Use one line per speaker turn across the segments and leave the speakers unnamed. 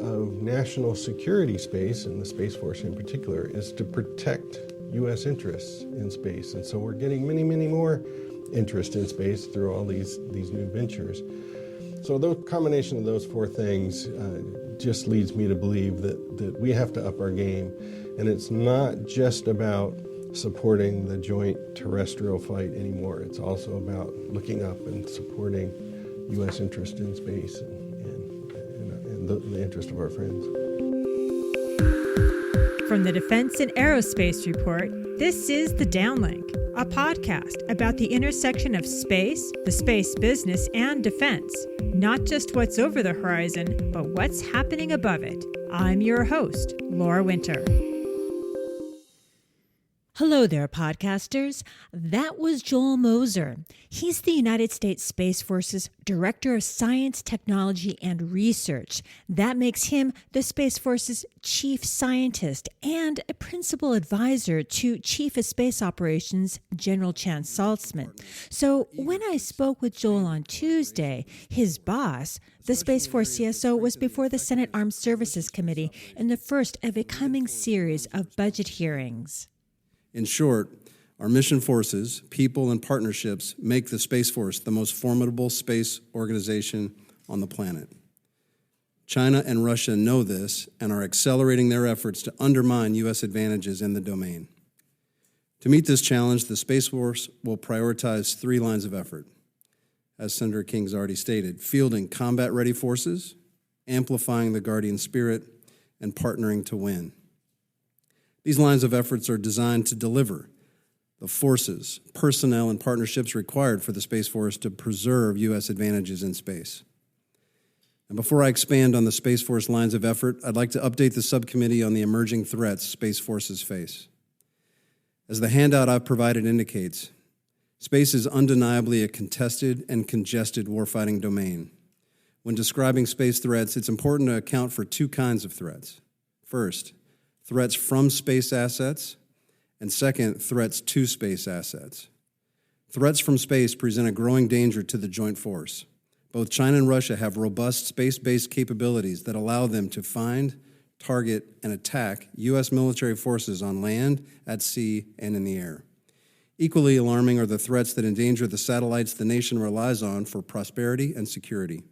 of national security space, and the Space Force in particular, is to protect U.S. interests in space. And so we're getting many, many more interest in space through all these new ventures. So the combination of those four things just leads me to believe that we have to up our game. And it's not just about supporting the joint terrestrial flight anymore. It's also about looking up and supporting U.S. interest in space and the interest of our friends.
From the Defense and Aerospace Report, this is the DownLink, a podcast about the intersection of space, the space business, and defense. Not just what's over the horizon, but what's happening above it. I'm your host, Laur Winter. Hello there, podcasters. That was Joel Mozer. He's the United States Space Force's Director of Science, Technology, and Research. That makes him the Space Force's Chief Scientist and a Principal Advisor to Chief of Space Operations, General Chan Saltzman. So when I spoke with Joel on Tuesday, his boss, the Space Force CSO, was before the Senate Armed Services Committee in the first of a coming series of budget hearings.
In short, our mission forces, people, and partnerships make the Space Force the most formidable space organization on the planet. China and Russia know this and are accelerating their efforts to undermine U.S. advantages in the domain. To meet this challenge, the Space Force will prioritize three lines of effort. As Senator King's already stated, fielding combat-ready forces, amplifying the Guardian spirit, and partnering to win. These lines of efforts are designed to deliver the forces, personnel, and partnerships required for the Space Force to preserve U.S. advantages in space. And before I expand on the Space Force lines of effort, I'd like to update the subcommittee on the emerging threats Space Forces face. As the handout I've provided indicates, space is undeniably a contested and congested warfighting domain. When describing space threats, it's important to account for two kinds of threats. First, threats from space assets, and second, threats to space assets. Threats from space present a growing danger to the joint force. Both China and Russia have robust space-based capabilities that allow them to find, target, and attack U.S. military forces on land, at sea, and in the air. Equally alarming are the threats that endanger the satellites the nation relies on for prosperity and security.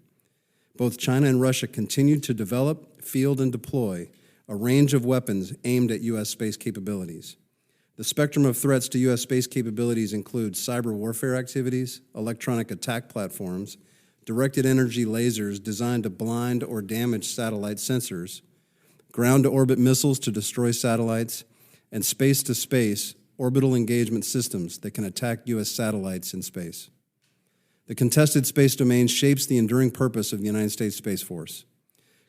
Both China and Russia continue to develop, field, and deploy a range of weapons aimed at U.S. space capabilities. The spectrum of threats to U.S. space capabilities includes cyber warfare activities, electronic attack platforms, directed energy lasers designed to blind or damage satellite sensors, ground-to-orbit missiles to destroy satellites, and space-to-space orbital engagement systems that can attack U.S. satellites in space. The contested space domain shapes the enduring purpose of the United States Space Force.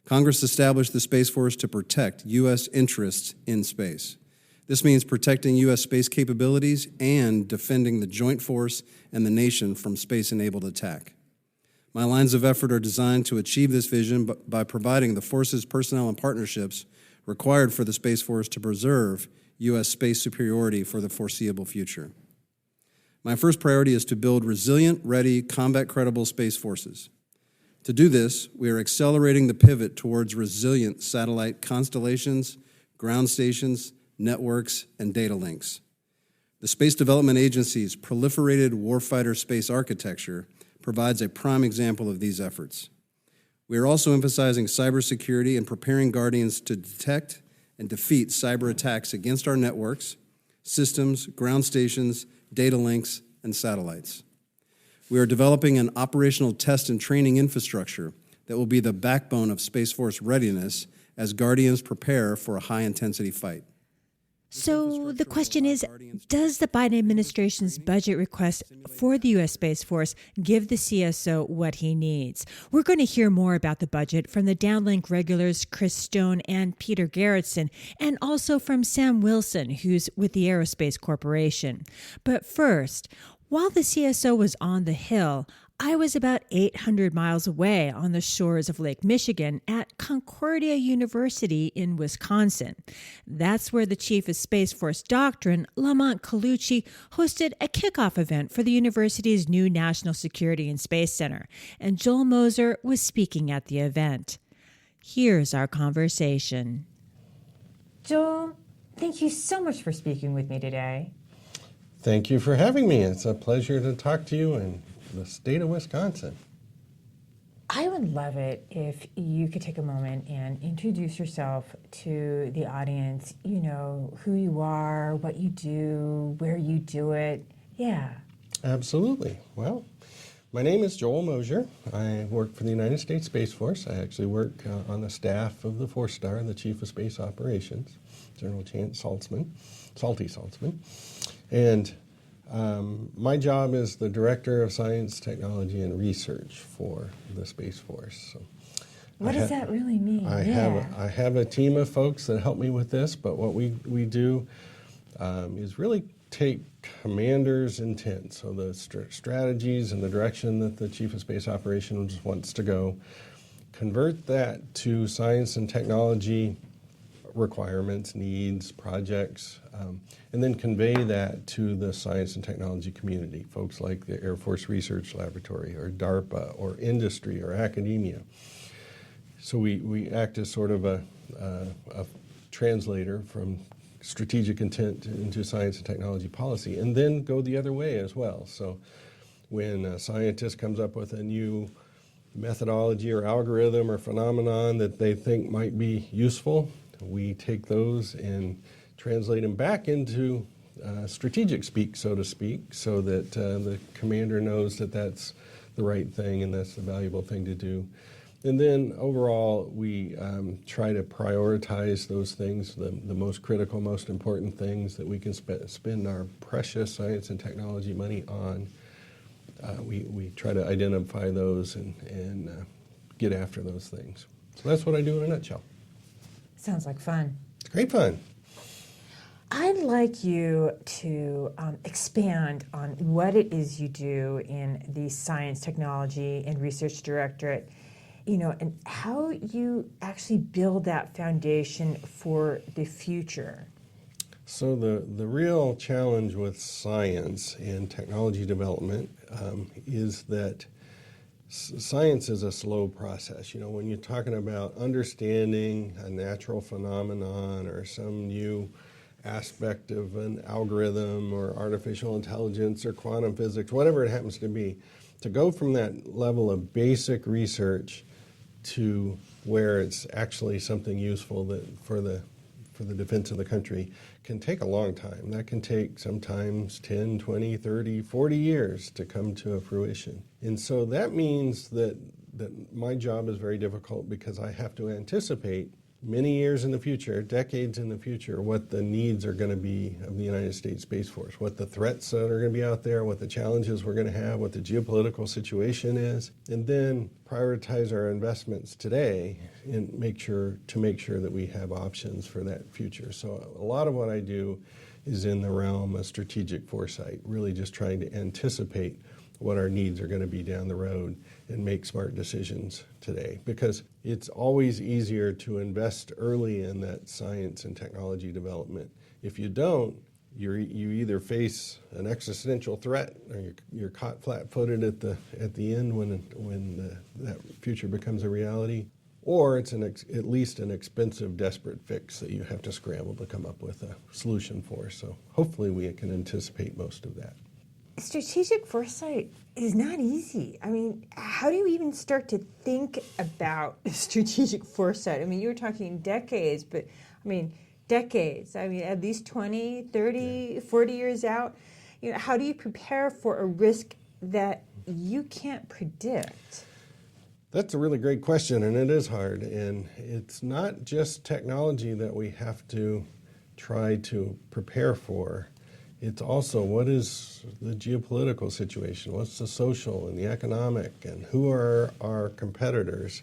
Congress established the Space Force to protect U.S. interests in space. This means protecting U.S. space capabilities and defending the joint force and the nation from space-enabled attack. My lines of effort are designed to achieve this vision by providing the forces, personnel, and partnerships required for the Space Force to preserve U.S. space superiority for the foreseeable future. My first priority is to build resilient, ready, combat-credible space forces. To do this, we are accelerating the pivot towards resilient satellite constellations, ground stations, networks, and data links. The Space Development Agency's proliferated warfighter space architecture provides a prime example of these efforts. We are also emphasizing cybersecurity and preparing Guardians to detect and defeat cyber attacks against our networks, systems, ground stations, data links, and satellites. We are developing an operational test and training infrastructure that will be the backbone of Space Force readiness as Guardians prepare for a high-intensity fight.
So the question is, does the Biden administration's budget request for the U.S. Space Force give the CSO what he needs? We're going to hear more about the budget from the DownLink regulars Chris Stone and Peter Garretson, and also from Sam Wilson, who's with the Aerospace Corporation. But first, while the CSO was on the Hill, I was about 800 miles away on the shores of Lake Michigan at Concordia University in Wisconsin. That's where the Chief of Space Force Doctrine, Lamont Colucci, hosted a kickoff event for the university's new National Security and Space Center, and Joel Mozer was speaking at the event. Here's our conversation.
Joel, thank you so much for speaking with me today.
Thank you for having me. It's a pleasure to talk to you in the state of Wisconsin.
I would love it if you could take a moment and introduce yourself to the audience. You know, who you are, what you do, where you do it. Yeah.
Absolutely. Well, my name is Joel Mozer. I work for the United States Space Force. I actually work on the staff of the 4-star, the Chief of Space Operations, General Salty Saltzman. And my job is the Director of Science, Technology, and Research for the Space Force. So
What does that really mean?
I have a team of folks that help me with this, but what we do is really take commander's intent, so the strategies and the direction that the Chief of Space Operations wants to go, convert that to science and technology requirements, needs, projects, and then convey that to the science and technology community, folks like the Air Force Research Laboratory or DARPA or industry or academia. So we act as sort of a translator from strategic intent into science and technology policy, and then go the other way as well. So when a scientist comes up with a new methodology or algorithm or phenomenon that they think might be useful, we take those and translate them back into strategic speak, so to speak, so that the commander knows that that's the right thing and that's the valuable thing to do. And then overall, we try to prioritize those things, the most critical, most important things that we can spend our precious science and technology money on. We try to identify those and get after those things. So that's what I do in a nutshell.
Sounds like fun.
It's great fun.
I'd like you to expand on what it is you do in the Science, Technology, and Research Directorate, you know, and how you actually build that foundation for the future.
So the real challenge with science and technology development is that science is a slow process. You know, when you're talking about understanding a natural phenomenon or some new aspect of an algorithm or artificial intelligence or quantum physics, whatever it happens to be, to go from that level of basic research to where it's actually something useful that for the defense of the country can take a long time. That can take sometimes 10, 20, 30, 40 years to come to a fruition. And so that means that my job is very difficult because I have to anticipate many years in the future, decades in the future, what the needs are going to be of the United States Space Force, what the threats that are going to be out there, what the challenges we're going to have, what the geopolitical situation is, and then prioritize our investments today and make sure that we have options for that future. So a lot of what I do is in the realm of strategic foresight, really just trying to anticipate what our needs are going to be down the road and make smart decisions today. Because it's always easier to invest early in that science and technology development. If you don't, you either face an existential threat or you're caught flat-footed at the end when that future becomes a reality, or it's at least an expensive, desperate fix that you have to scramble to come up with a solution for. So hopefully we can anticipate most of that.
Strategic foresight is not easy. I mean, how do you even start to think about strategic foresight? I mean, you were talking decades, but I mean, decades. I mean, at least 20, 30, 40 years out. You know, how do you prepare for a risk that you can't predict?
That's a really great question, and it is hard. And it's not just technology that we have to try to prepare for. It's also what is the geopolitical situation, what's the social and the economic, and who are our competitors,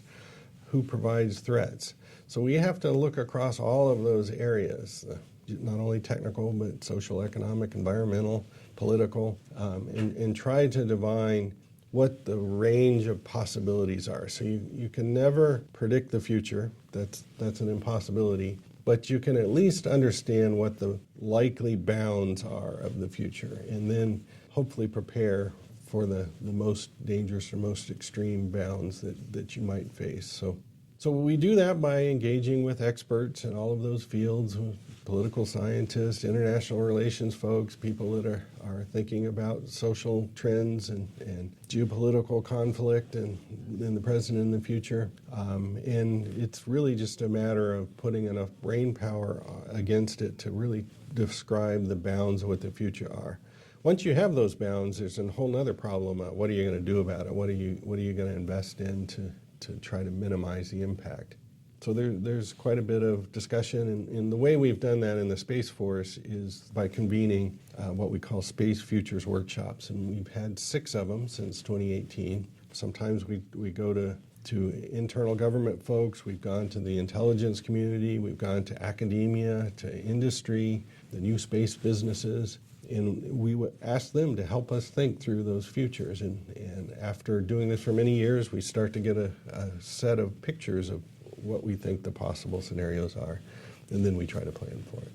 who provides threats. So we have to look across all of those areas, not only technical, but social, economic, environmental, political, and try to divine what the range of possibilities are. So you can never predict the future. That's an impossibility. But you can at least understand what the likely bounds are of the future, and then hopefully prepare for the most dangerous or most extreme bounds that you might face. So So we do that by engaging with experts in all of those fields, political scientists, international relations folks, people that are thinking about social trends and geopolitical conflict and the present and the future. And it's really just a matter of putting enough brain power against it to really describe the bounds of what the future are. Once you have those bounds, there's a whole other problem. What are you going to do about it? What are you going to invest in to try to minimize the impact? So there's quite a bit of discussion, and the way we've done that in the Space Force is by convening what we call Space Futures Workshops, and we've had 6 of them since 2018. Sometimes we go to internal government folks, we've gone to the intelligence community, we've gone to academia, to industry, the new space businesses, and we would ask them to help us think through those futures. And after doing this for many years, we start to get a set of pictures of what we think the possible scenarios are, and then we try to plan for it.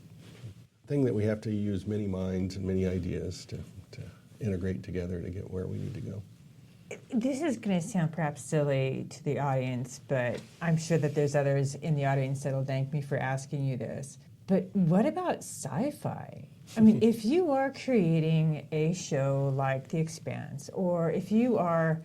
The thing that we have to use many minds and many ideas to integrate together to get where we need to go.
This is going to sound perhaps silly to the audience, but I'm sure that there's others in the audience that'll thank me for asking you this. But what about sci-fi? I mean, if you are creating a show like The Expanse, or if you are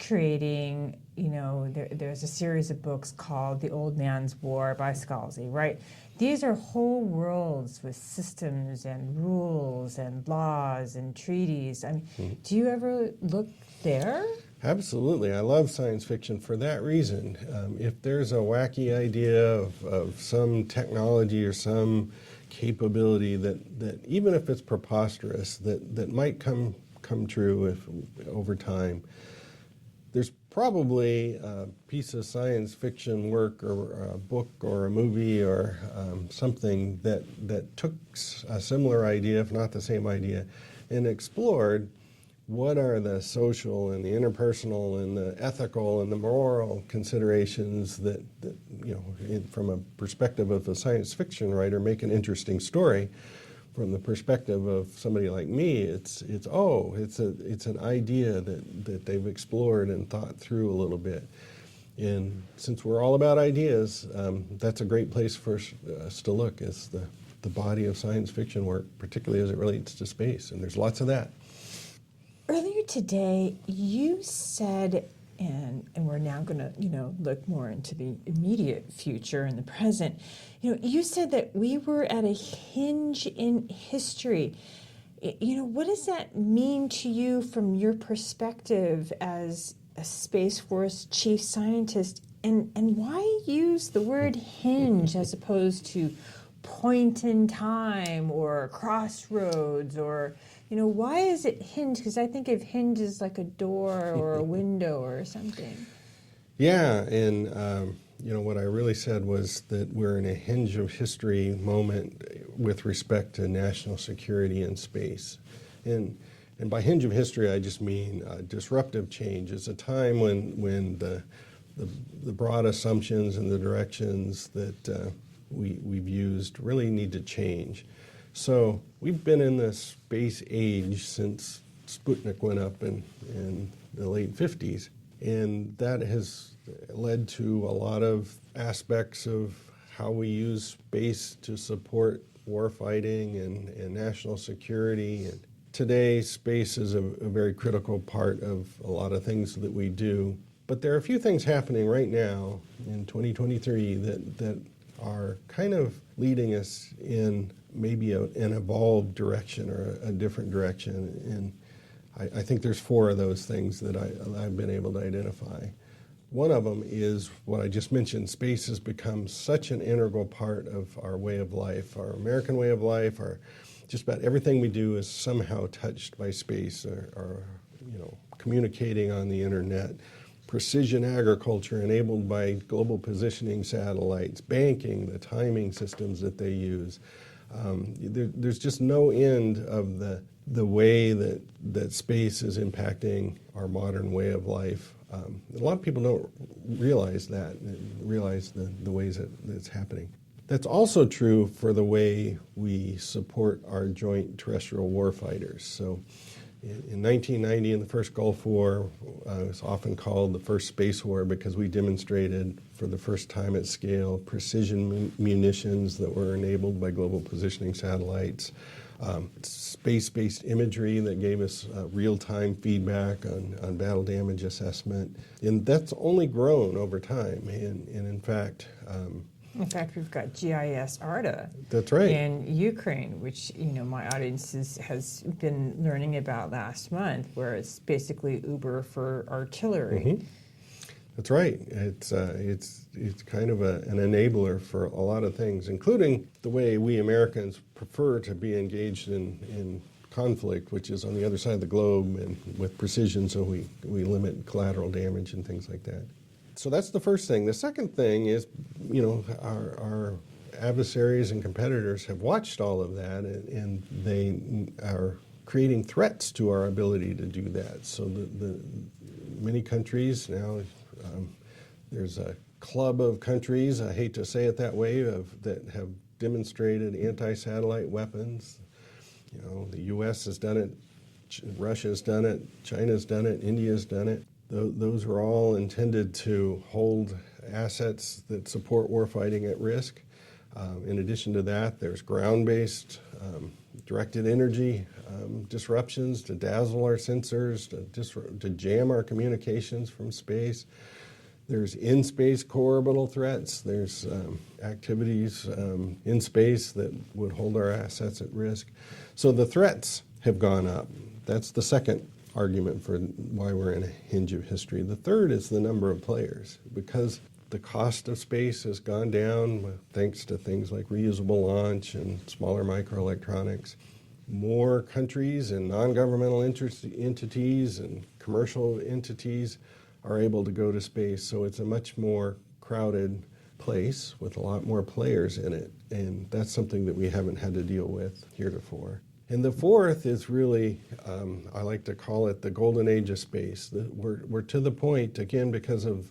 creating, there's a series of books called The Old Man's War by Scalzi, right? These are whole worlds with systems and rules and laws and treaties. I mean, do you ever look there?
Absolutely. I love science fiction for that reason. If there's a wacky idea of some technology or some capability that even if it's preposterous, that might come true over time, there's probably a piece of science fiction work or a book or a movie or something that took a similar idea, if not the same idea, and explored what are the social and the interpersonal and the ethical and the moral considerations that from a perspective of a science fiction writer, make an interesting story. From the perspective of somebody like me, it's an idea that they've explored and thought through a little bit. And since we're all about ideas, that's a great place for us to look, is the body of science fiction work, particularly as it relates to space. And there's lots of that.
Earlier today, you said, and we're now going to look more into the immediate future and the present. You said that we were at a hinge in history. What does that mean to you from your perspective as a Space Force chief scientist? And why use the word hinge as opposed to point in time or crossroads, or why is it hinge? Because I think of hinge as like a door or a window or something.
Yeah, and what I really said was that we're in a hinge of history moment with respect to national security in space. And by hinge of history, I just mean disruptive change. It's a time when the broad assumptions and the directions that we've used really need to change. So we've been in this space age since Sputnik went up in the late 50s, and that has led to a lot of aspects of how we use space to support warfighting and national security. And today, space is a very critical part of a lot of things that we do. But there are a few things happening right now in 2023 that are kind of leading us in maybe an evolved direction or a different direction. And I think there's 4 of those things that I've been able to identify. One of them is what I just mentioned. Space has become such an integral part of our way of life, our American way of life. Just about everything we do is somehow touched by space, or communicating on the internet. Precision agriculture enabled by global positioning satellites, banking, the timing systems that they use. There's just no end of the way that space is impacting our modern way of life. A lot of people don't realize that, realize the ways that it's happening. That's also true for the way we support our joint terrestrial warfighters. So In 1990, in the first Gulf War, it was often called the first space war because we demonstrated for the first time at scale precision munitions that were enabled by global positioning satellites, space-based imagery that gave us real-time feedback on battle damage assessment. And that's only grown over time. And in fact,
we've got GIS ARDA.
That's right.
In Ukraine, which my audience has been learning about last month, where it's basically Uber for artillery.
Mm-hmm. That's right. It's kind of an enabler for a lot of things, including the way we Americans prefer to be engaged in conflict, which is on the other side of the globe and with precision, so we limit collateral damage and things like that. So that's the first thing. The second thing is, our adversaries and competitors have watched all of that, and they are creating threats to our ability to do that. So the many countries now, there's a club of countries, I hate to say it that way, that have demonstrated anti-satellite weapons. The U.S. has done it, Russia's done it, China's done it, India's done it. Those are all intended to hold assets that support warfighting at risk. In addition to that, there's ground-based directed energy disruptions to dazzle our sensors, to jam our communications from space. There's in-space co-orbital threats. There's activities in space that would hold our assets at risk. So the threats have gone up. That's the second argument for why we're in a hinge of history. The third is the number of players. Because the cost of space has gone down thanks to things like reusable launch and smaller microelectronics, more countries and non-governmental entities and commercial entities are able to go to space. So it's a much more crowded place with a lot more players in it. And that's something that we haven't had to deal with heretofore. And the fourth is really, I like to call it the golden age of space. We're to the point, again, because of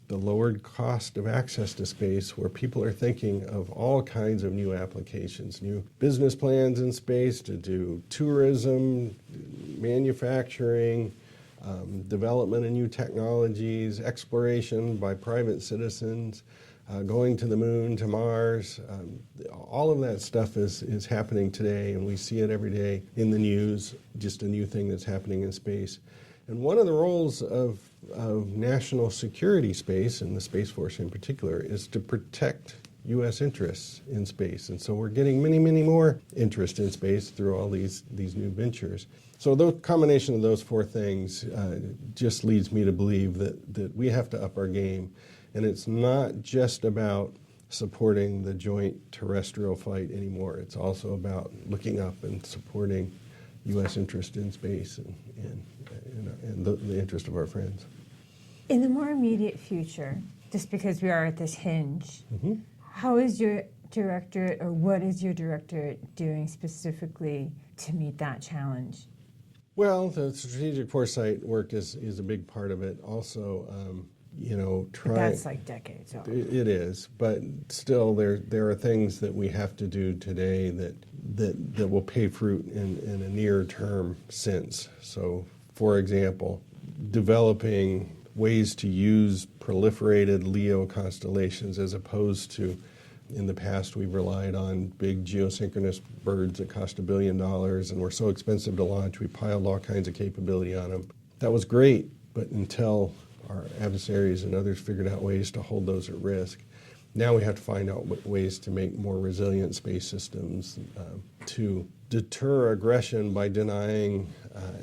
the lowered cost of access to space, where people are thinking of all kinds of new applications, new business plans in space to do tourism, manufacturing, development of new technologies, exploration by private citizens, going to the moon, to Mars. All of that stuff is happening today, and we see it every day in the news, just a new thing that's happening in space. And one of the roles of national security space, and the Space Force in particular, is to protect U.S. interests in space. And so we're getting many, many more interest in space through all these new ventures. So the combination of those four things just leads me to believe that we have to up our game. And it's not just about supporting the joint terrestrial fight anymore. It's also about looking up and supporting U.S. interest in space and the interest of our friends.
In the more immediate future, just because we are at this hinge,
Mm-hmm.
how is your directorate, or what is your directorate doing specifically to meet that challenge?
Well, the strategic foresight work is a big part of it. Also,
But that's like decades old.
It is, but still, there are things that we have to do today that will pay fruit in a near-term sense. So, for example, developing ways to use proliferated LEO constellations as opposed to, in the past, we've relied on big geosynchronous birds that cost $1 billion and were so expensive to launch, we piled all kinds of capability on them. That was great, but until our adversaries and others figured out ways to hold those at risk, now we have to find out ways to make more resilient space systems, to deter aggression by denying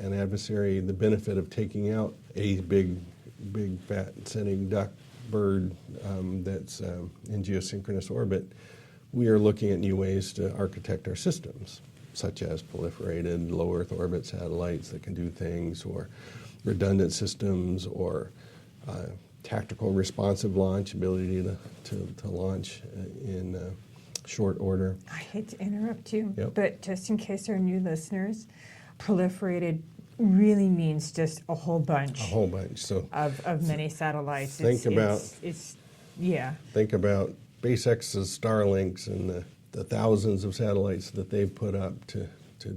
an adversary the benefit of taking out a big fat sitting duck bird that's in geosynchronous orbit. We are looking at new ways to architect our systems, such as proliferated low Earth orbit satellites that can do things, or redundant systems, or tactical responsive launch, ability to launch in short order.
I hate to interrupt you,
Yep.
but just in case there are new listeners, proliferated really means just a whole bunch.
A whole bunch. So
Of many satellites.
Think about SpaceX's Starlinks and the thousands of satellites that they've put up to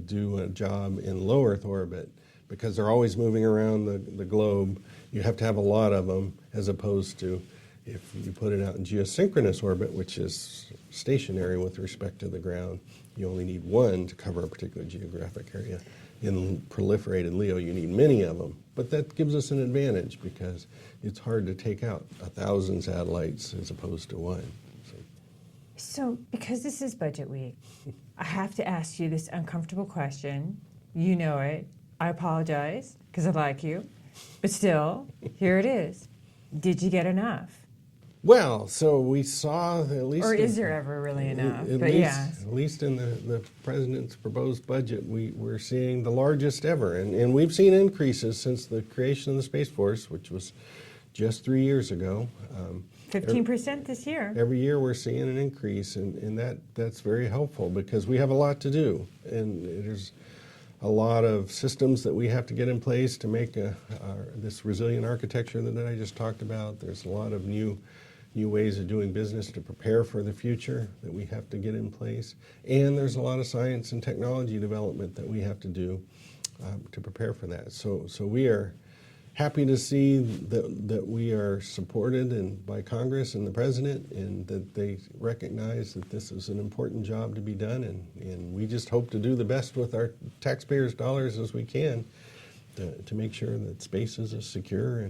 do a job in low Earth orbit. because they're always moving around the globe. You have to have a lot of them, as opposed to if you put it out in geosynchronous orbit, which is stationary with respect to the ground, you only need one to cover a particular geographic area. In proliferated LEO, you need many of them, but that gives us an advantage because it's hard to take out 1,000 satellites as opposed to one.
So, because this is budget week, I have to ask you this uncomfortable question. You know it. I apologize because I like you, but still, here it is. Did you get enough?
Well, so we saw at least...
Or is there ever really enough?
At least in the president's proposed budget, we're seeing the largest ever. And we've seen increases since the creation of the Space Force, which was just 3 years ago.
15% this year.
Every year we're seeing an increase, and that's very helpful because we have a lot to do. And there's a lot of systems that we have to get in place to make this resilient architecture that I just talked about. There's a lot of new ways of doing business to prepare for the future that we have to get in place. And there's a lot of science and technology development that we have to do to prepare for that. So we are happy to see that we are supported by Congress and the President, and that they recognize that this is an important job to be done, and we just hope to do the best with our taxpayers' dollars as we can to make sure that space is a secure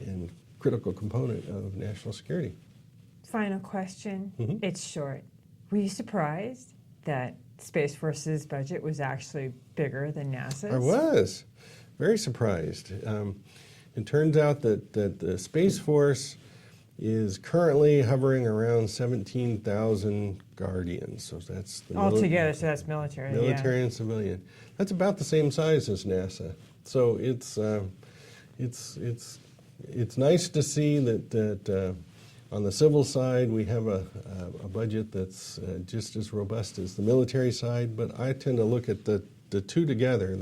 and critical component of national security.
Final question.
Mm-hmm.
It's short. Were you surprised that Space Force's budget was actually bigger than NASA's?
I was very surprised. It turns out that the Space Force is currently hovering around 17,000 Guardians. So that's the
altogether. So that's military.
Military and civilian. That's about the same size as NASA. So it's nice to see that on the civil side we have a budget that's just as robust as the military side. But I tend to look at the two together.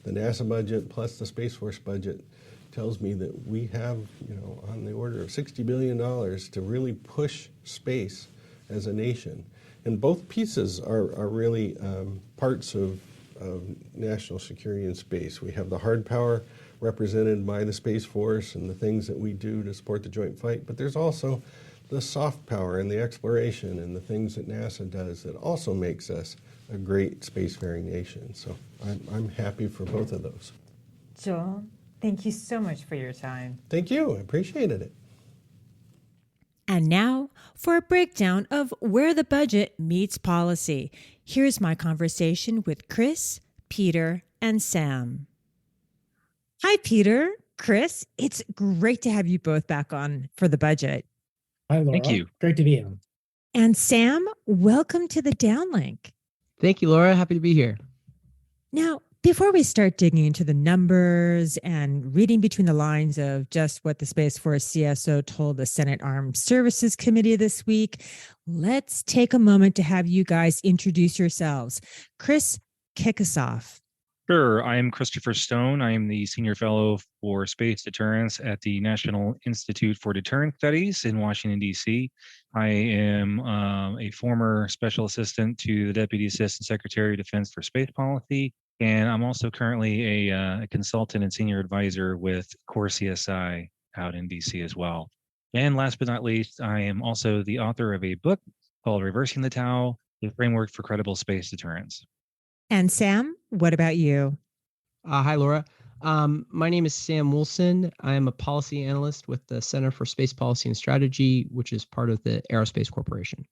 The NASA budget plus the Space Force budget tells me that we have, on the order of $60 billion to really push space as a nation. And both pieces are really parts of national security in space. We have the hard power represented by the Space Force and the things that we do to support the joint fight, but there's also the soft power and the exploration and the things that NASA does that also makes us a great spacefaring nation. So I'm happy for both of those.
Joel, thank you so much for your time.
Thank you. I appreciated it.
And now for a breakdown of where the budget meets policy. Here's my conversation with Chris, Peter, and Sam. Hi, Peter. Chris, it's great to have you both back on for the budget.
Hi, Laura.
Thank you.
Great to be on.
And Sam, welcome to the DownLink.
Thank you, Laura. Happy to be here.
Now, before we start digging into the numbers and reading between the lines of just what the Space Force CSO told the Senate Armed Services Committee this week, let's take a moment to have you guys introduce yourselves. Chris, kick us off.
Sure. I am Christopher Stone. I am the Senior Fellow for Space Deterrence at the National Institute for Deterrence Studies in Washington, D.C. I am a former Special Assistant to the Deputy Assistant Secretary of Defense for Space Policy, and I'm also currently a consultant and senior advisor with Core CSI out in D.C. as well. And last but not least, I am also the author of a book called Reversing the Tau, a framework for credible space deterrence.
And Sam, what about you?
Hi, Laura. My name is Sam Wilson. I'm a policy analyst with the Center for Space Policy and Strategy, which is part of the Aerospace Corporation.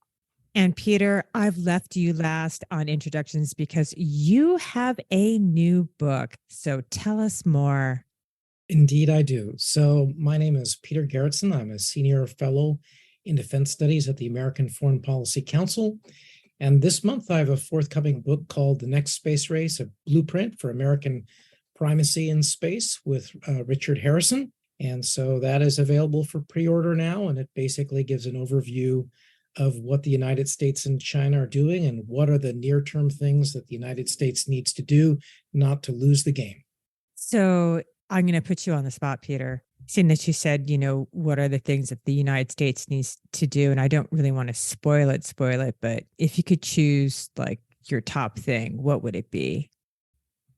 And Peter, I've left you last on introductions because you have a new book. So tell us more.
Indeed, I do. So my name is Peter Garretson. I'm a senior fellow in defense studies at the American Foreign Policy Council. And this month, I have a forthcoming book called The Next Space Race, a blueprint for American primacy in space with Richard Harrison. And so that is available for pre-order now. And it basically gives an overview of what the United States and China are doing and what are the near-term things that the United States needs to do not to lose the game.
So I'm going to put you on the spot, Peter. Seeing that you said, what are the things that the United States needs to do? And I don't really want to spoil it, but if you could choose like your top thing, what would it be?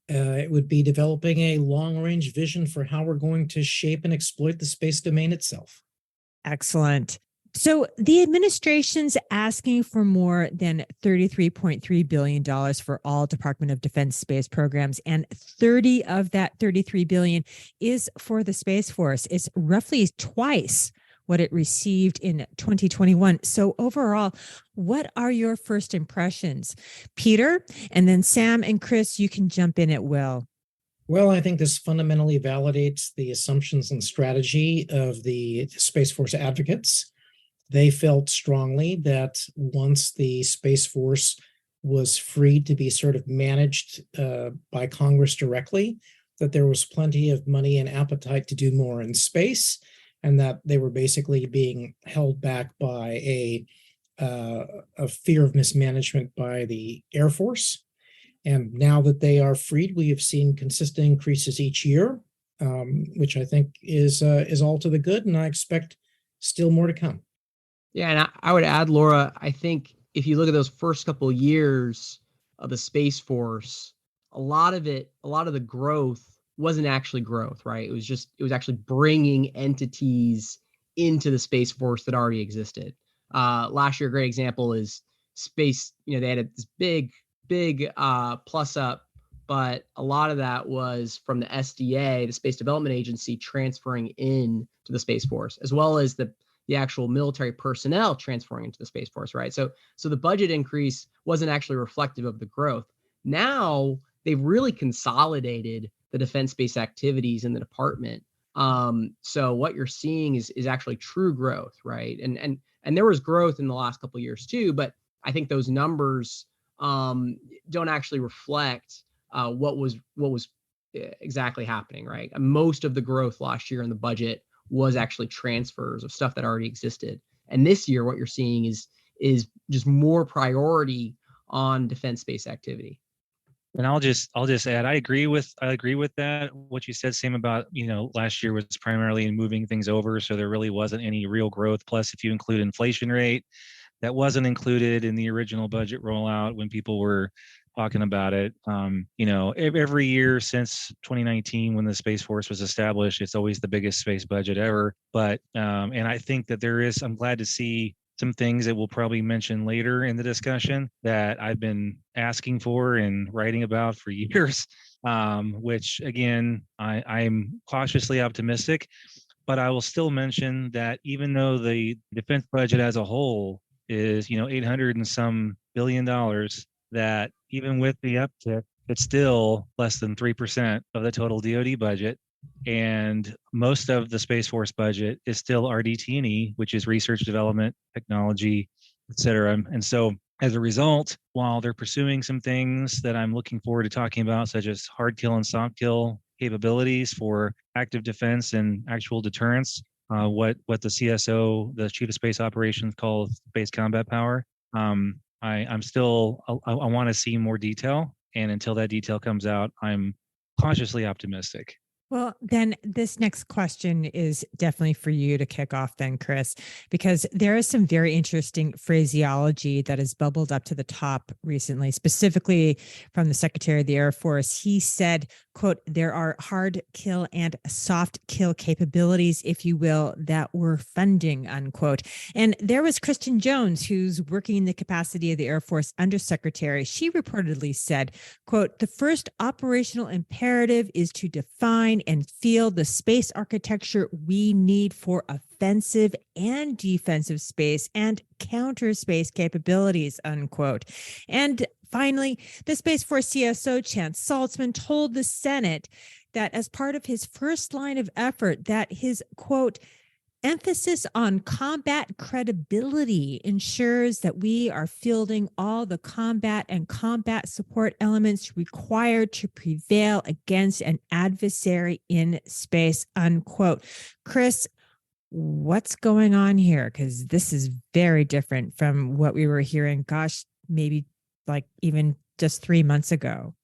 It would be developing a long-range vision for how we're going to shape and exploit the space domain itself.
Excellent. So the administration's asking for more than $33.3 billion for all Department of Defense space programs, and 30 of that 33 billion is for the Space Force. It's roughly twice what it received in 2021. So overall, what are your first impressions? Peter, and then Sam and Chris, you can jump in at will.
Well, I think this fundamentally validates the assumptions and strategy of the Space Force advocates. They felt strongly that once the Space Force was free to be sort of managed by Congress directly, that there was plenty of money and appetite to do more in space, and that they were basically being held back by a fear of mismanagement by the Air Force. And now that they are freed, we have seen consistent increases each year, which I think is all to the good, and I expect still more to come.
Yeah, and I would add, Laura, I think if you look at those first couple of years of the Space Force, a lot of the growth wasn't actually growth, right? It was actually bringing entities into the Space Force that already existed. Last year, a great example is space. They had this big plus up, but a lot of that was from the SDA, the Space Development Agency, transferring in to the Space Force, as well as the actual military personnel transferring into the Space Force, right? So the budget increase wasn't actually reflective of the growth. Now they've really consolidated the defense-based activities in the department. So what you're seeing is actually true growth, right? And there was growth in the last couple of years too, but I think those numbers don't actually reflect what was exactly happening, right? Most of the growth last year in the budget was actually transfers of stuff that already existed. And this year, what you're seeing is just more priority on defense-based activity.
And I'll just add, I agree with that. What you said, Sam, about last year was primarily in moving things over, so there really wasn't any real growth. Plus, if you include inflation rate, that wasn't included in the original budget rollout when people were talking about it. Every year since 2019, when the Space Force was established, it's always the biggest space budget ever. But and I think that I'm glad to see some things that we'll probably mention later in the discussion that I've been asking for and writing about for years, which again, I'm cautiously optimistic. But I will still mention that even though the defense budget as a whole is, $800 and some billion, that even with the uptick, it's still less than 3% of the total DoD budget. And most of the Space Force budget is still RDT&E, which is research, development, technology, et cetera. And so as a result, while they're pursuing some things that I'm looking forward to talking about, such as hard kill and soft kill capabilities for active defense and actual deterrence, what the CSO, the Chief of Space Operations, calls space combat power, I want to see more detail. And until that detail comes out, I'm cautiously optimistic.
Well, then this next question is definitely for you to kick off then, Chris, because there is some very interesting phraseology that has bubbled up to the top recently, specifically from the Secretary of the Air Force. He said, quote, there are hard kill and soft kill capabilities, if you will, that we're funding, unquote. And there was Kristen Jones, who's working in the capacity of the Air Force Undersecretary. She reportedly said, quote, the first operational imperative is to define and field the space architecture we need for offensive and defensive space and counter space capabilities, unquote. And finally, the Space Force CSO, Chance Saltzman, told the Senate that as part of his first line of effort, that his, quote, emphasis on combat credibility ensures that we are fielding all the combat and combat support elements required to prevail against an adversary in space, unquote. Chris, what's going on here? Because this is very different from what we were hearing, gosh, maybe like even just 3 months ago.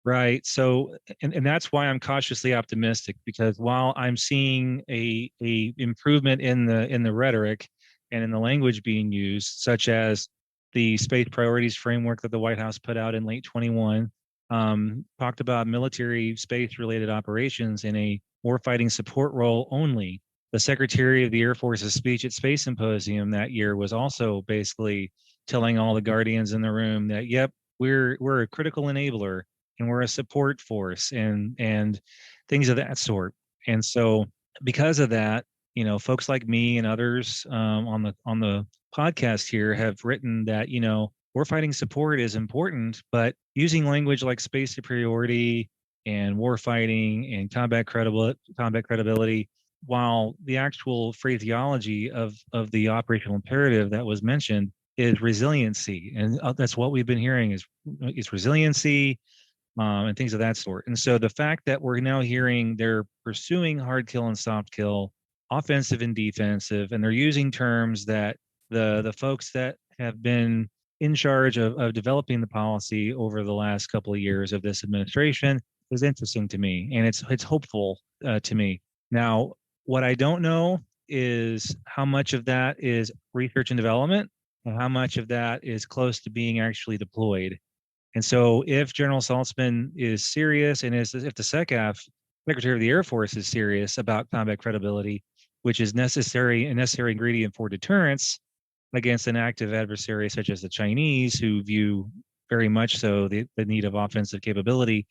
Right. So, and that's why I'm cautiously optimistic, because while I'm seeing a improvement in the rhetoric and in the language being used, such as the space priorities framework that the White House put out in late 21, talked about military space-related operations in a warfighting support role only. The Secretary of the Air Force's speech at Space Symposium that year was also basically telling all the Guardians in the room that, yep, we're a critical enabler and we're a support force and things of that sort. And so because of that, folks like me and others on the podcast here have written that, warfighting support is important, but using language like space superiority and warfighting and combat credibility, while the actual phraseology of the operational imperative that was mentioned is resiliency, and that's what we've been hearing is resiliency and things of that sort. And so the fact that we're now hearing they're pursuing hard kill and soft kill, offensive and defensive, and they're using terms that the folks that have been in charge of developing the policy over the last couple of years of this administration is interesting to me, and it's hopeful to me. Now, what I don't know is how much of that is research and development and how much of that is close to being actually deployed. And so if General Saltzman is serious, and if the SECAF, Secretary of the Air Force, is serious about combat credibility, which is a necessary ingredient for deterrence against an active adversary such as the Chinese, who view very much so the need of offensive capability,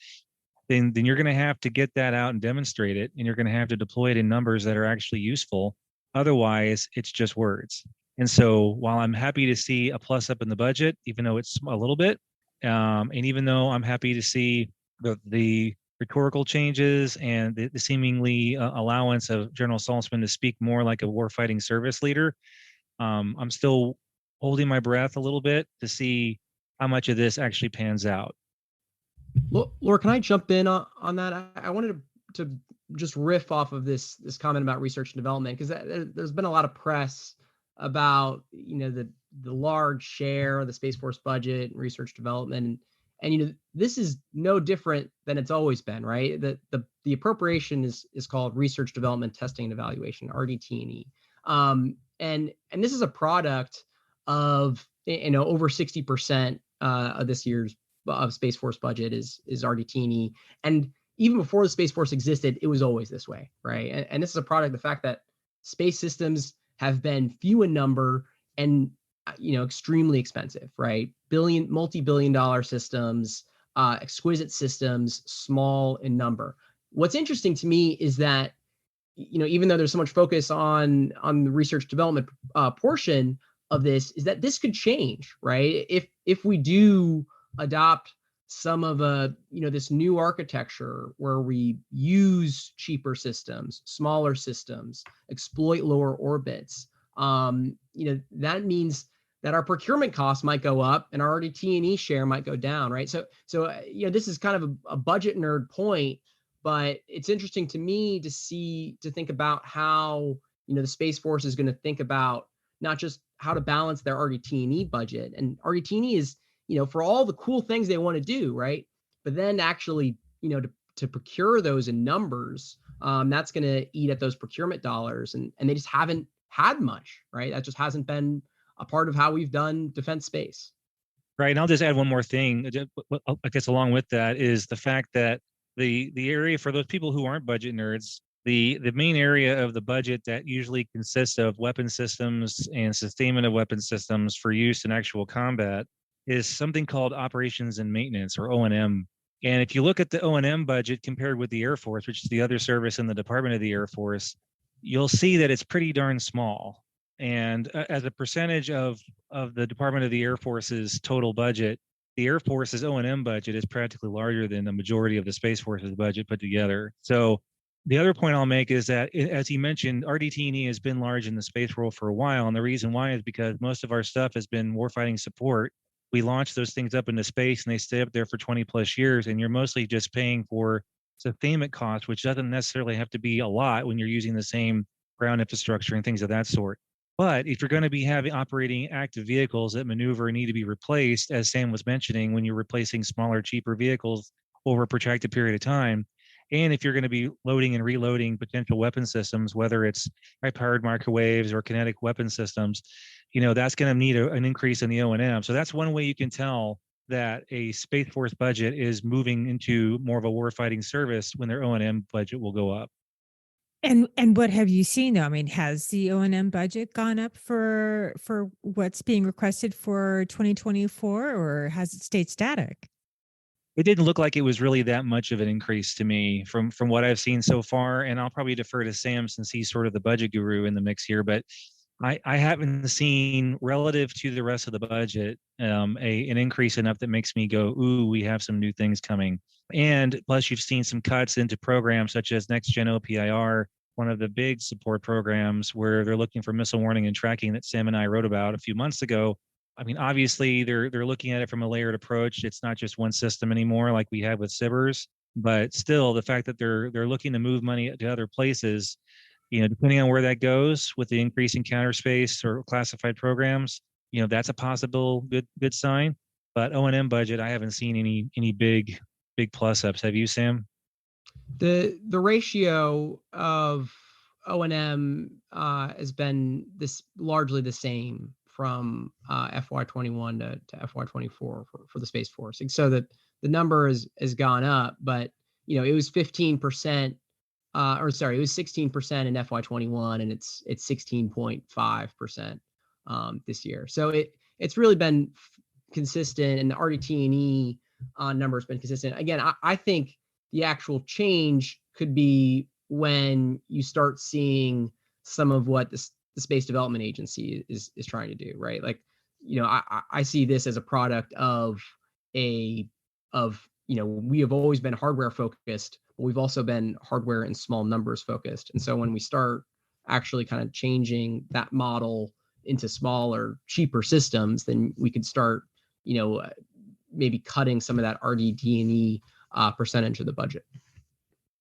then you're going to have to get that out and demonstrate it, and you're going to have to deploy it in numbers that are actually useful. Otherwise, it's just words. And so while I'm happy to see a plus up in the budget, even though it's a little bit, and even though I'm happy to see the rhetorical changes and the seemingly allowance of General Saltzman to speak more like a warfighting service leader, I'm still holding my breath a little bit to see how much of this actually pans out.
Laura, can I jump in on that? I wanted to just riff off of this comment about research and development, because there's been a lot of press about the large share of the Space Force budget and research development, and this is no different than it's always been, right? The appropriation is called Research Development Testing and Evaluation, RDT&E, and this is a product of over 60% of this year's of Space Force budget is RDT&E, and even before the Space Force existed, it was always this way, right? And this is a product of the fact that space systems have been few in number and extremely expensive, right? Multi-billion-dollar systems, exquisite systems, small in number. What's interesting to me is that even though there's so much focus on the research development portion of this, is that this could change, right? If we do adopt some of this new architecture where we use cheaper systems, smaller systems, exploit lower orbits, that means that our procurement costs might go up and our RDT&E share might go down, right? So this is kind of a budget nerd point, but it's interesting to me to think about how the Space Force is going to think about not just how to balance their RDT&E budget, and RDT&E is for all the cool things they want to do, right? But then actually, to procure those in numbers, that's going to eat at those procurement dollars, and they just haven't had much, right? That just hasn't been a part of how we've done defense space.
Right, and I'll just add one more thing. I guess along with that is the fact that the area, for those people who aren't budget nerds, the main area of the budget that usually consists of weapon systems and sustainment of weapon systems for use in actual combat is something called operations and maintenance, or O&M. And if you look at the O&M budget compared with the Air Force, which is the other service in the Department of the Air Force, you'll see that it's pretty darn small. And as a percentage of the Department of the Air Force's total budget, the Air Force's O&M budget is practically larger than the majority of the Space Force's budget put together. So the other point I'll make is that, as he mentioned, RDT&E has been large in the space world for a while. And the reason why is because most of our stuff has been warfighting support. We launch those things up into space and they stay up there for 20 plus years. And you're mostly just paying for sustainment costs, which doesn't necessarily have to be a lot when you're using the same ground infrastructure and things of that sort. But if you're going to be operating active vehicles that maneuver and need to be replaced, as Sam was mentioning, when you're replacing smaller, cheaper vehicles over a protracted period of time, and if you're going to be loading and reloading potential weapon systems, whether it's high-powered microwaves or kinetic weapon systems, that's going to need an increase in the O&M. So that's one way you can tell that a Space Force budget is moving into more of a warfighting service when their O&M budget will go up.
And what have you seen though? I mean, has the O&M budget gone up for what's being requested for 2024, or has it stayed static?
It didn't look like it was really that much of an increase to me from what I've seen so far. And I'll probably defer to Sam since he's sort of the budget guru in the mix here. But I haven't seen relative to the rest of the budget an increase enough that makes me go, ooh, we have some new things coming. And plus, you've seen some cuts into programs such as Next Gen OPIR, one of the big support programs where they're looking for missile warning and tracking that Sam and I wrote about a few months ago. I mean, obviously, they're looking at it from a layered approach. It's not just one system anymore like we had with SBIRS, but still, the fact that they're looking to move money to other places, depending on where that goes with the increase in counter space or classified programs, that's a possible good sign. But O&M budget, I haven't seen any big plus ups. Have you, Sam?
The ratio of O&M has been largely the same from FY21 to FY24 for the Space Force. And so that the number has gone up, but it was 15%, it was 16% in FY21, and it's 16.5% this year. So it's really been consistent, and the RDT&E number has been consistent. Again, I think the actual change could be when you start seeing some of what the Space Development Agency is trying to do, right? Like, I see this as a product of we have always been hardware focused, but we've also been hardware in small numbers focused. And so when we start actually kind of changing that model into smaller, cheaper systems, then we could start, maybe cutting some of that RDT&E percentage of the budget.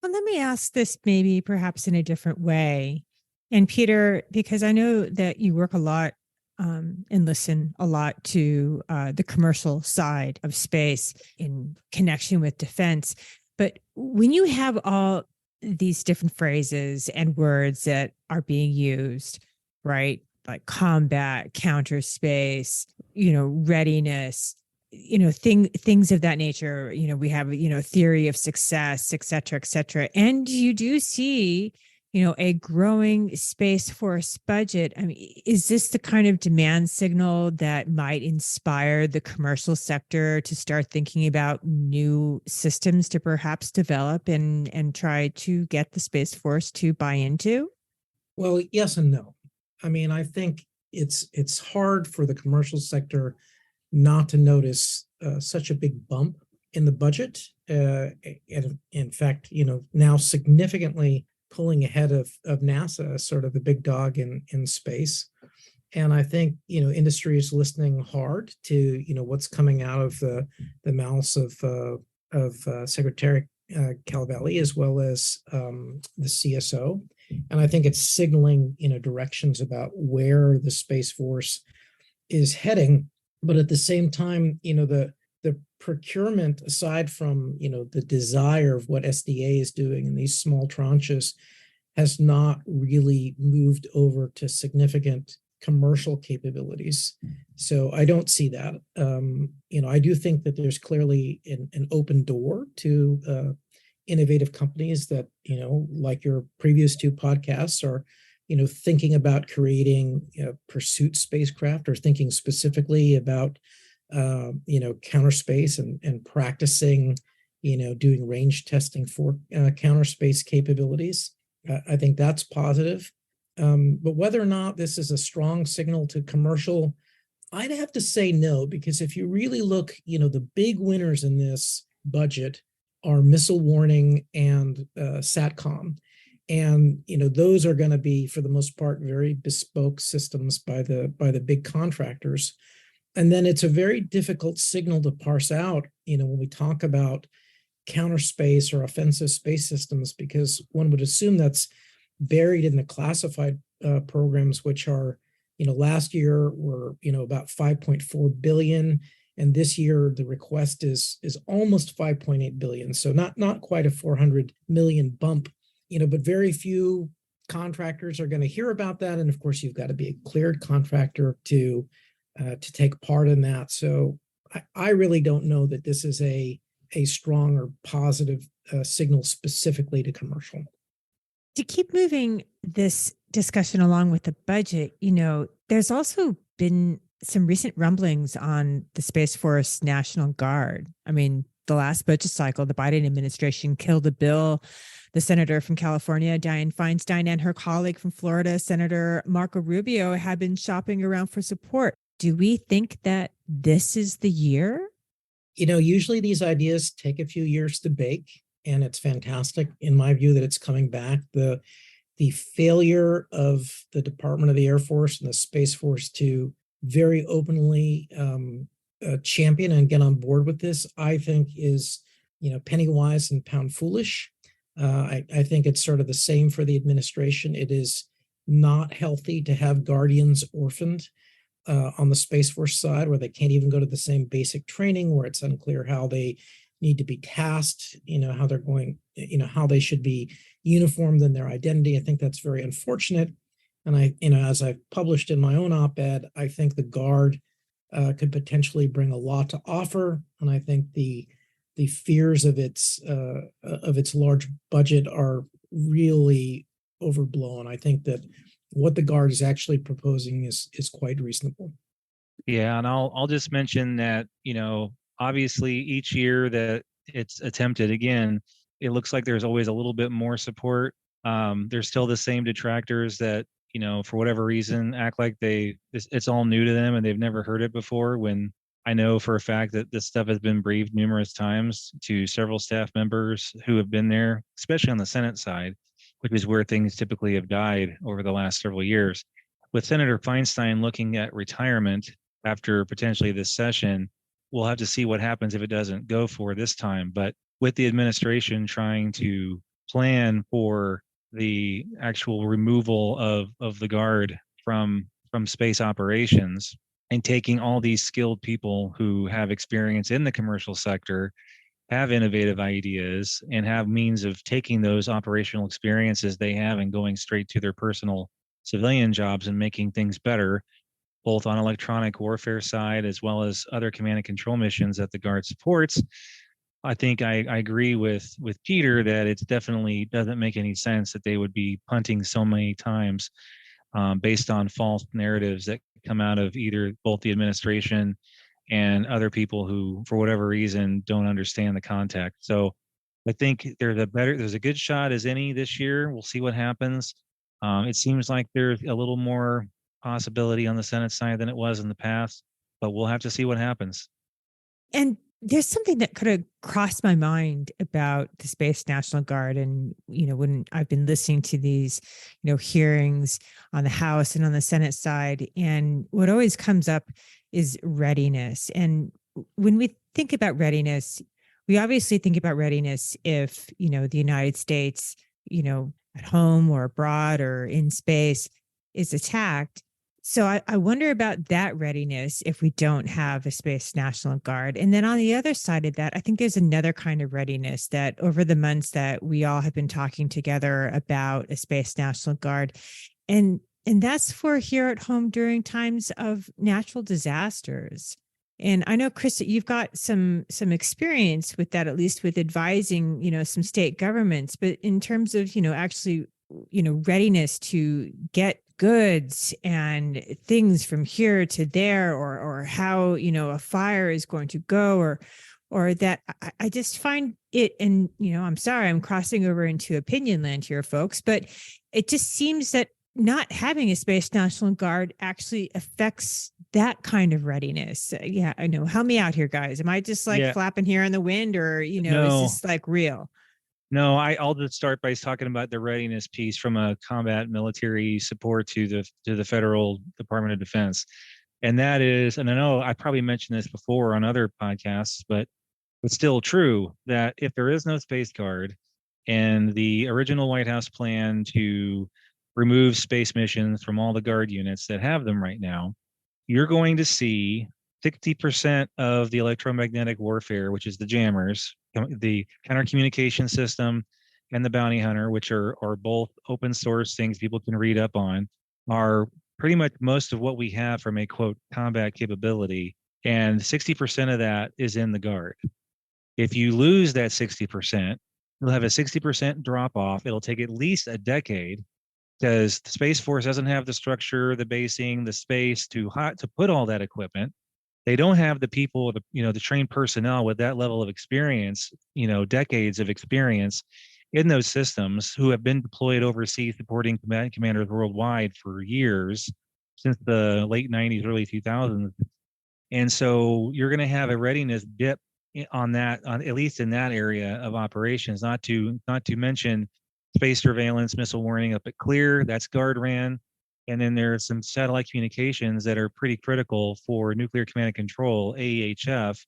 Well, let me ask this maybe perhaps in a different way. And Peter, because I know that you work a lot and listen a lot to the commercial side of space in connection with defense. But when you have all these different phrases and words that are being used, right? Like combat, counter space, readiness, things of that nature, we have, theory of success, et cetera. And you do see, a growing Space Force budget. I mean, is this the kind of demand signal that might inspire the commercial sector to start thinking about new systems to perhaps develop and try to get the Space Force to buy into?
Well, yes and no. I mean, I think it's hard for the commercial sector not to notice such a big bump in the budget. And in fact, now significantly pulling ahead of NASA, sort of the big dog in space. And I think, industry is listening hard to, what's coming out of the mouths of Secretary Calavelli, as well as the CSO. And I think it's signaling, directions about where the Space Force is heading. But at the same time, the procurement, aside from, the desire of what SDA is doing in these small tranches, has not really moved over to significant commercial capabilities. So I don't see that. I do think that there's clearly an open door to innovative companies that, like your previous two podcasts, are thinking about creating pursuit spacecraft, or thinking specifically about counter space and practicing doing range testing for counter space capabilities. I think that's positive. But whether or not this is a strong signal to commercial, I'd have to say no, because if you really look, the big winners in this budget are missile warning and SATCOM. And those are going to be, for the most part, very bespoke systems by the big contractors. And then it's a very difficult signal to parse out, when we talk about counter space or offensive space systems, because one would assume that's buried in the classified programs, which are, last year were, about 5.4 billion. And this year the request is almost 5.8 billion. So not quite a 400 million bump, but very few contractors are going to hear about that. And of course, you've got to be a cleared contractor to take part in that. So I really don't know that this is a strong or positive signal specifically to commercial.
To keep moving this discussion along with the budget, there's also been some recent rumblings on the Space Force National Guard. I mean, the last budget cycle, the Biden administration killed a bill. The senator from California, Dianne Feinstein, and her colleague from Florida, Senator Marco Rubio, had been shopping around for support. Do we think that this is the year?
Usually these ideas take a few years to bake, and it's fantastic in my view that it's coming back. The failure of the Department of the Air Force and the Space Force to very openly champion and get on board with this, I think is, penny wise and pound foolish. I think it's sort of the same for the administration. It is not healthy to have guardians orphaned on the Space Force side, where they can't even go to the same basic training, where it's unclear how they need to be tasked, how they're going, how they should be uniformed in their identity. I think that's very unfortunate. And as I've published in my own op-ed, I think the Guard could potentially bring a lot to offer. And I think the fears of its large budget are really overblown. I think that what the Guard is actually proposing is quite reasonable.
Yeah, and I'll just mention that, obviously each year that it's attempted again, it looks like there's always a little bit more support. There's still the same detractors that, for whatever reason, act like it's all new to them and they've never heard it before, when I know for a fact that this stuff has been briefed numerous times to several staff members who have been there, especially on the Senate side, which is where things typically have died over the last several years. With Senator Feinstein looking at retirement after potentially this session, we'll have to see what happens if it doesn't go for this time. But with the administration trying to plan for the actual removal of the Guard from space operations and taking all these skilled people who have experience in the commercial sector, have innovative ideas, and have means of taking those operational experiences they have and going straight to their personal civilian jobs and making things better, both on electronic warfare side as well as other command and control missions that the Guard supports. I think I agree with Peter that it definitely doesn't make any sense that they would be punting so many times based on false narratives that come out of either both the administration and other people who, for whatever reason, don't understand the context. So I think there's a good shot as any this year. We'll see what happens. It seems like there's a little more possibility on the Senate side than it was in the past, but we'll have to see what happens.
And there's something that could have crossed my mind about the Space National Guard. And, when I've been listening to these, hearings on the House and on the Senate side, and what always comes up is readiness. And when we think about readiness, we obviously think about readiness if, the United States, at home or abroad or in space is attacked. So I wonder about that readiness if we don't have a Space National Guard. And then on the other side of that, I think there's another kind of readiness that over the months that we all have been talking together about a Space National Guard. And that's for here at home during times of natural disasters. And I know, Chris, that you've got some experience with that, at least with advising, some state governments. But in terms of, actually, readiness to get goods and things from here to there, or how, a fire is going to go, or that I just find it, and, I'm sorry, I'm crossing over into opinion land here, folks, but it just seems that not having a Space National Guard actually affects that kind of readiness. Yeah, I know. Help me out here, guys. Am I just flapping here in the wind, or,
No.
is this real?
No, I'll just start by talking about the readiness piece from a combat military support to the Federal Department of Defense. And that is, and I know I probably mentioned this before on other podcasts, but it's still true that if there is no Space Guard, and the original White House plan to remove space missions from all the Guard units that have them right now, you're going to see 60% of the electromagnetic warfare, which is the jammers, the counter communication system, and the bounty hunter, which are both open source things people can read up on, are pretty much most of what we have from a quote combat capability and 60% of that is in the Guard. If you lose that 60%, you'll have a 60% drop off. It'll take at least a decade because the Space Force doesn't have the structure, the basing, the space to put all that equipment. They don't have the people, the trained personnel with that level of experience, decades of experience in those systems who have been deployed overseas supporting commanders worldwide for years, since the late 90s, early 2000s. And so you're going to have a readiness dip on that, at least in that area of operations, not to mention space surveillance, missile warning up at Clear, that's Guard ran. And then there's some satellite communications that are pretty critical for nuclear command and control, AEHF,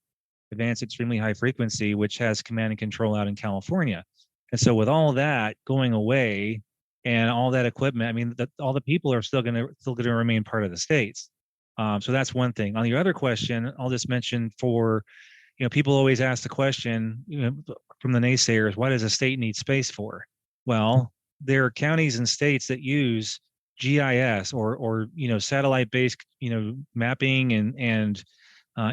Advanced Extremely High Frequency, which has command and control out in California. And so with all that going away and all that equipment, I mean, all the people are still going to remain part of the states. So that's one thing. On your other question, I'll just mention people always ask the question, from the naysayers, why does a state need space for? Well, there are counties and states that use GIS or satellite-based mapping and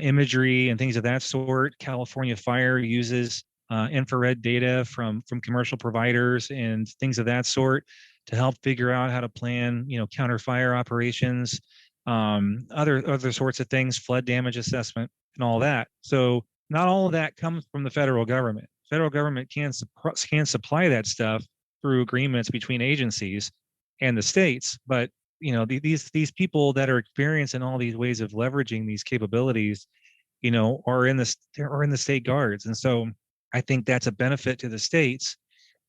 imagery and things of that sort. California Fire uses infrared data from commercial providers and things of that sort to help figure out how to plan counter fire operations, other sorts of things, flood damage assessment and all that. So not all of that comes from the federal government. Federal government can supply that stuff through agreements between agencies and the states, but these people that are experienced in all these ways of leveraging these capabilities, are in the state guards. And so I think that's a benefit to the states,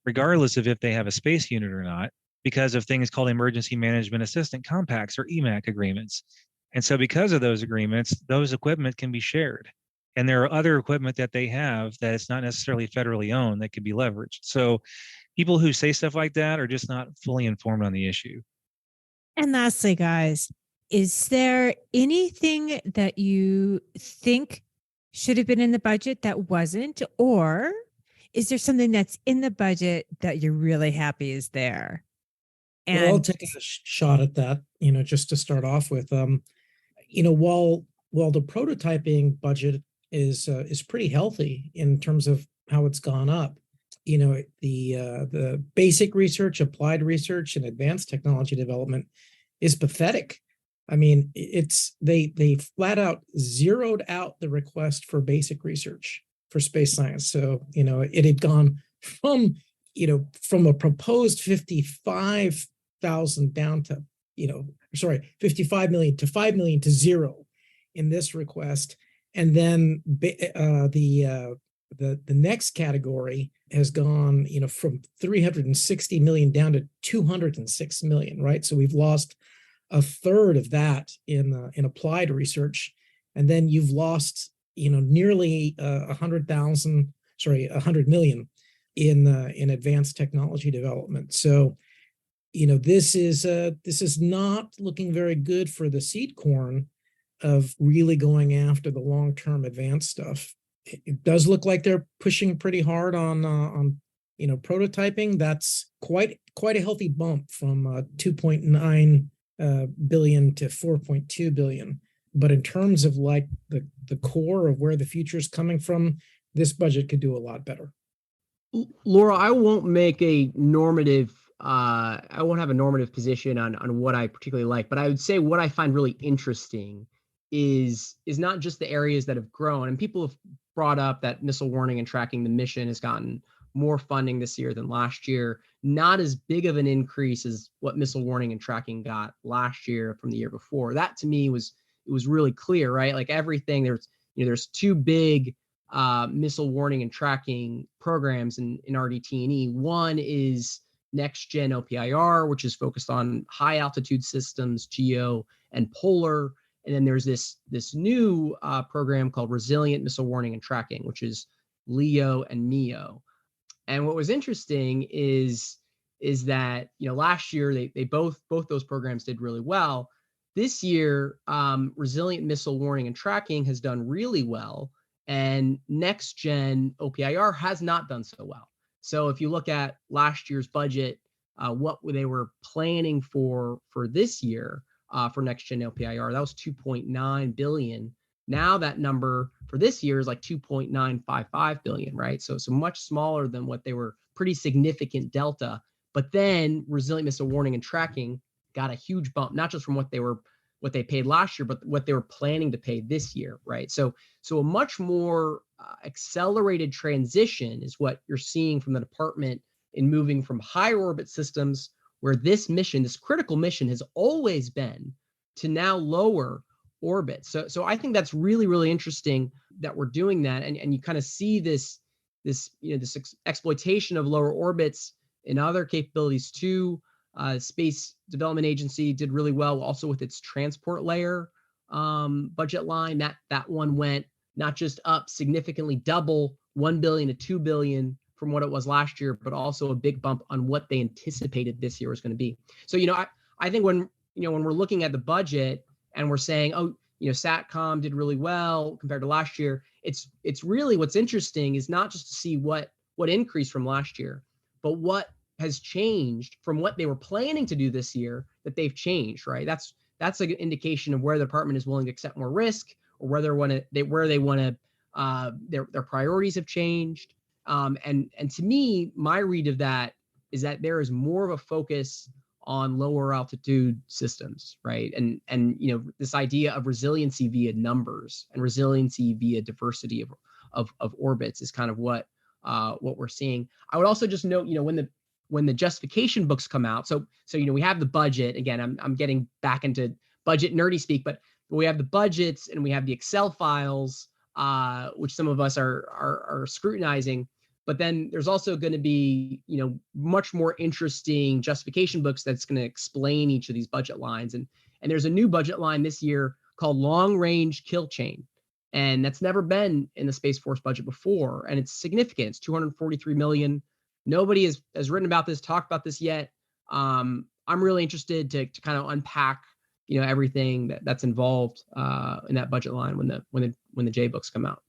regardless of if they have a space unit or not, because of things called Emergency Management Assistant Compacts or EMAC agreements. And so because of those agreements, those equipment can be shared. And there are other equipment that they have that it's not necessarily federally owned that could be leveraged. So people who say stuff like that are just not fully informed on the issue.
And lastly, guys, is there anything that you think should have been in the budget that wasn't? Or is there something that's in the budget that you're really happy is there?
And well, I'll take a shot at that, just to start off with. While the prototyping budget is pretty healthy in terms of how it's gone up, the basic research, applied research, and advanced technology development is pathetic. I mean, they flat out zeroed out the request for basic research for space science. So, it had gone from a proposed 55,000 down to, 55 million to 5 million to zero in this request. And then the next category has gone, from 360 million down to 206 million, right? So we've lost a third of that in applied research, and then you've lost, nearly 100 million in advanced technology development. So, this is not looking very good for the seed corn of really going after the long-term advanced stuff. It does look like they're pushing pretty hard on prototyping. That's quite a healthy bump from 2.9 billion to 4.2 billion. But in terms of like the core of where the future is coming from, this budget could do a lot better.
Laura, I won't make a normative. I won't have a normative position on what I particularly like, but I would say what I find really interesting is not just the areas that have grown, and people have brought up that missile warning and tracking, the mission has gotten more funding this year than last year. Not as big of an increase as what missile warning and tracking got last year from the year before. That to me was really clear, right? Like everything, there's two big missile warning and tracking programs in RDT&E. One is Next Gen OPIR, which is focused on high altitude systems, geo and polar. And then there's this new program called Resilient Missile Warning and Tracking, which is LEO and MEO. And what was interesting is that last year they both those programs did really well. This year, Resilient Missile Warning and Tracking has done really well, and Next Gen OPIR has not done so well. So if you look at last year's budget, what they were planning for this year for Next Gen OPIR, that was 2.9 billion. Now that number for this year is like 2.955 billion, right? So much smaller than what they were, pretty significant delta. But then resilient missile warning and tracking got a huge bump, not just from what they paid last year, but what they were planning to pay this year, right? So a much more accelerated transition is what you're seeing from the department in moving from higher orbit systems, where this mission, this critical mission, has always been, to now lower orbit. So I think that's really, really interesting that we're doing that, and you kind of see this exploitation of lower orbits in other capabilities too. Space Development Agency did really well also with its transport layer budget line. That one went not just up significantly, double 1 billion to 2 billion from what it was last year, but also a big bump on what they anticipated this year was going to be. So I think when we're looking at the budget and we're saying, SATCOM did really well compared to last year, it's really, what's interesting is not just to see what increased from last year, but what has changed from what they were planning to do this year, that they've changed, right? That's an indication of where the department is willing to accept more risk, or where they want to their priorities have changed. And to me, my read of that is that there is more of a focus on lower altitude systems, right? And this idea of resiliency via numbers and resiliency via diversity of orbits is kind of what we're seeing. I would also just note, when the justification books come out, so we have the budget. Again, I'm getting back into budget nerdy speak, but we have the budgets and we have the Excel files, which some of us are scrutinizing. But then there's also going to be, much more interesting justification books that's going to explain each of these budget lines. And there's a new budget line this year called Long Range Kill Chain. And that's never been in the Space Force budget before. And it's significant. It's 243 million. Nobody has written about this, talked about this yet. I'm really interested to kind of unpack, everything that's involved in that budget line when the J books come out.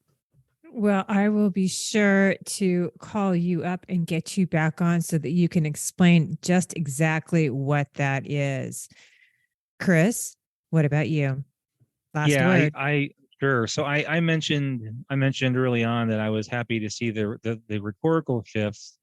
Well, I will be sure to call you up and get you back on so that you can explain just exactly what that is. Chris, what about you? Last word.
Sure. So I mentioned early on that I was happy to see the rhetorical shifts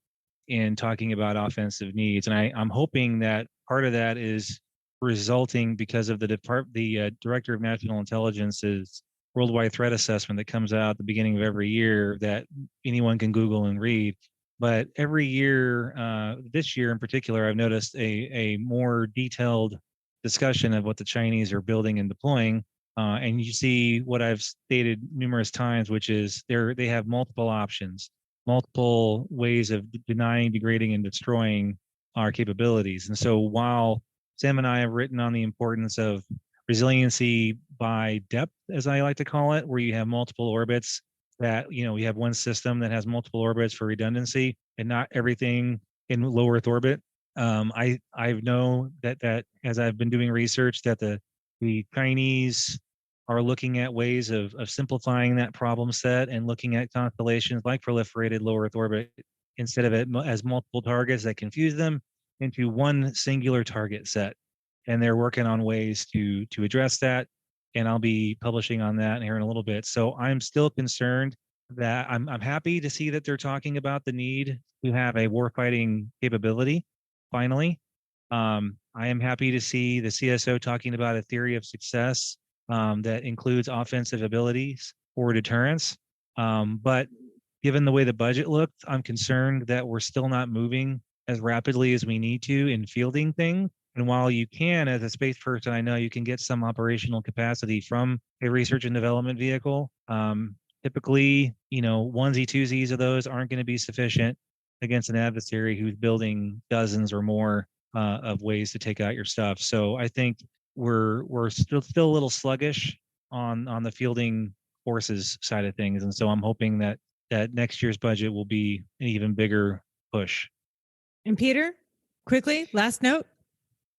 in talking about offensive needs, and I'm hoping that part of that is resulting because of the Director of National Intelligence's worldwide threat assessment that comes out at the beginning of every year that anyone can Google and read. But every year, this year in particular, I've noticed a more detailed discussion of what the Chinese are building and deploying. And you see what I've stated numerous times, which is they have multiple options, multiple ways of denying, degrading, and destroying our capabilities. And so while Sam and I have written on the importance of resiliency by depth, as I like to call it, where you have multiple orbits, that you have one system that has multiple orbits for redundancy and not everything in low Earth orbit. I know that as I've been doing research, that the Chinese are looking at ways of simplifying that problem set and looking at constellations like proliferated low Earth orbit, instead of it as multiple targets that confuse them, into one singular target set. And they're working on ways to address that. And I'll be publishing on that here in a little bit. So I'm still concerned that I'm happy to see that they're talking about the need to have a warfighting capability. Finally, I am happy to see the CSO talking about a theory of success that includes offensive abilities for deterrence. But given the way the budget looked, I'm concerned that we're still not moving as rapidly as we need to in fielding things. And while you can, as a space person, I know you can get some operational capacity from a research and development vehicle. Typically, onesie twosies of those aren't going to be sufficient against an adversary who's building dozens or more of ways to take out your stuff. So I think we're still a little sluggish on the fielding forces side of things, and so I'm hoping that next year's budget will be an even bigger push.
And Peter, quickly, last note.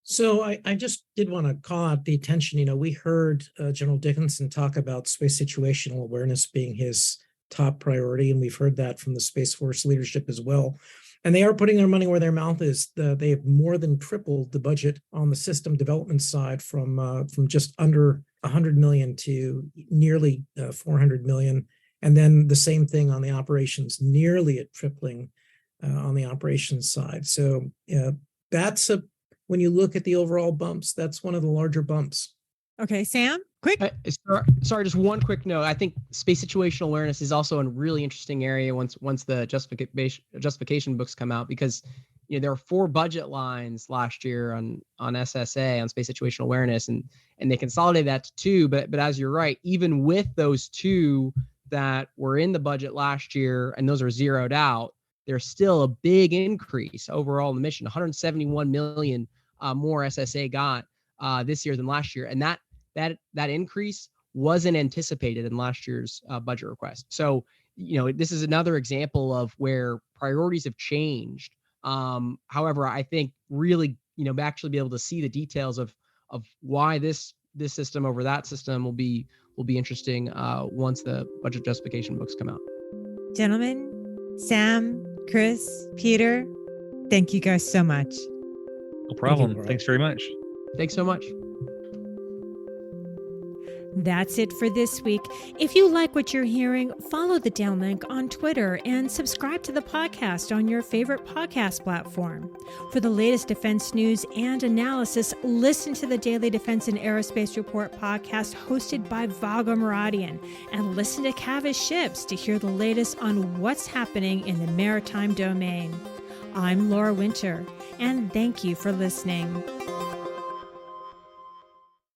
So I just did want to call out the attention. We heard General Dickinson talk about space situational awareness being his top priority, and we've heard that from the Space Force leadership as well. And they are putting their money where their mouth is. They have more than tripled the budget on the system development side from just under 100 million to nearly 400 million. And then the same thing on the operations, nearly a tripling on the operations side. So that's when you look at the overall bumps, that's one of the larger bumps.
Okay, Sam, quick.
Sorry, just one quick note. I think space situational awareness is also a really interesting area once the justification books come out, because there were 4 budget lines last year on SSA, on space situational awareness, and they consolidated that to 2. But as you're right, even with those 2 that were in the budget last year, and those are zeroed out, there's still a big increase overall in the mission. 171 million more SSA got this year than last year, and that increase wasn't anticipated in last year's budget request. So this is another example of where priorities have changed. However, I think really actually be able to see the details of why this system over that system will be interesting once the budget justification books come out.
Gentlemen, Sam, Chris, Peter, thank you guys so much.
No problem. Thanks very much.
Thanks so much.
That's it for this week. If you like what you're hearing, follow the DownLink on Twitter and subscribe to the podcast on your favorite podcast platform. For the latest defense news and analysis, listen to the Daily Defense and Aerospace Report podcast hosted by Vago Muradian, and listen to Cavis Ships to hear the latest on what's happening in the maritime domain. I'm Laur Winter, and thank you for listening.